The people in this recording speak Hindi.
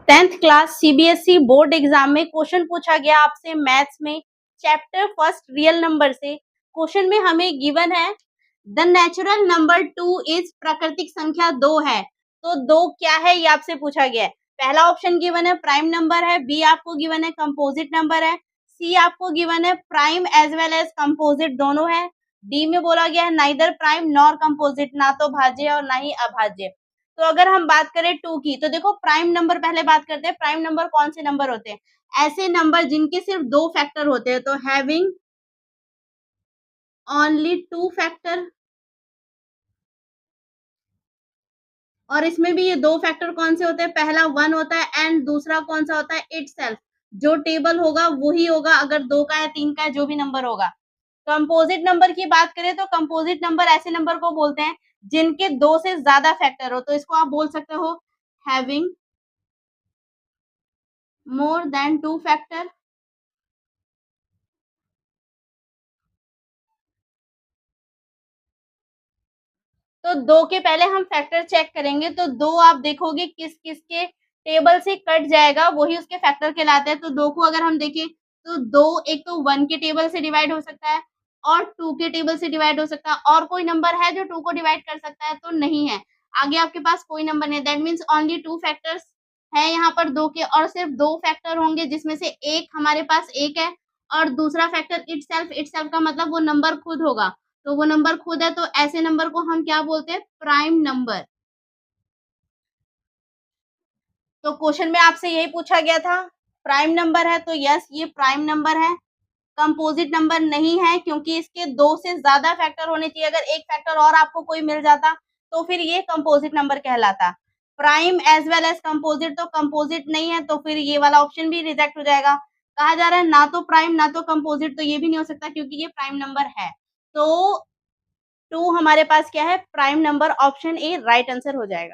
10th class CBSE board exam में क्वेश्चन पूछा गया आपसे मैथ्स में चैप्टर फर्स्ट रियल नंबर से। क्वेश्चन में हमें गिवन है द नेचुरल नंबर 2 इज प्राकृतिक संख्या 2 है। तो 2 क्या है ये आपसे पूछा गया है। पहला ऑप्शन गिवन है प्राइम नंबर है, बी आपको गिवन है कंपोजिट नंबर है, सी आपको गिवन है prime as well as composite दोनों है, डी में बोला गया है नाइदर प्राइम नॉर कंपोजिट, ना तो भाज्य और ना ही अभाज्य। तो अगर हम बात करें 2 की तो देखो प्राइम नंबर पहले बात करते हैं। प्राइम नंबर कौन से नंबर होते हैं? ऐसे नंबर जिनके सिर्फ 2 फैक्टर होते हैं। तो हैविंग ओनली 2 फैक्टर, और इसमें भी ये 2 फैक्टर कौन से होते हैं? पहला 1 होता है एंड दूसरा कौन सा होता है? इटसेल्फ। जो टेबल होगा वही होगा, अगर 2 का है 3 का है जो भी नंबर होगा। कंपोजिट नंबर की बात करें तो कंपोजिट नंबर ऐसे नंबर को बोलते हैं जिनके 2 से ज्यादा फैक्टर हो। तो इसको आप बोल सकते हो हैविंग मोर देन 2 फैक्टर। तो 2 के पहले हम फैक्टर चेक करेंगे। तो 2 आप देखोगे किस-किस के टेबल से कट जाएगा, वही उसके फैक्टर कहलाते हैं। तो 2 को अगर हम देखें तो 2 एक तो 1 के टेबल से डिवाइड हो सकता है और 2 के टेबल से डिवाइड हो सकता है। और कोई नंबर है जो 2 को डिवाइड कर सकता है? तो नहीं है। आगे आपके पास कोई नंबर नहीं है। दैट मीन्स ओनली 2 फैक्टर्स है यहाँ पर 2 के, और सिर्फ 2 फैक्टर होंगे जिसमें से एक हमारे पास 1 है और दूसरा फैक्टर इटसेल्फ। इटसेल्फ का मतलब वो नंबर खुद होगा। तो वो नंबर खुद है, तो ऐसे नंबर को हम क्या बोलते हैं? Prime number. तो क्वेश्चन में आपसे यही पूछा गया था। प्राइम नंबर है तो यस ये प्राइम नंबर है। कंपोजिट नंबर नहीं है क्योंकि इसके 2 से ज्यादा फैक्टर होने चाहिए। अगर एक फैक्टर और आपको कोई मिल जाता तो फिर ये कंपोजिट नंबर कहलाता। Prime as well as composite, तो कंपोजिट नहीं है तो फिर ये वाला ऑप्शन भी रिजेक्ट हो जाएगा। कहा जा रहा है ना तो प्राइम ना तो कंपोजिट, तो ये भी नहीं हो सकता क्योंकि ये प्राइम नंबर है। तो 2 हमारे पास क्या है? Prime number. Option A right answer हो जाएगा।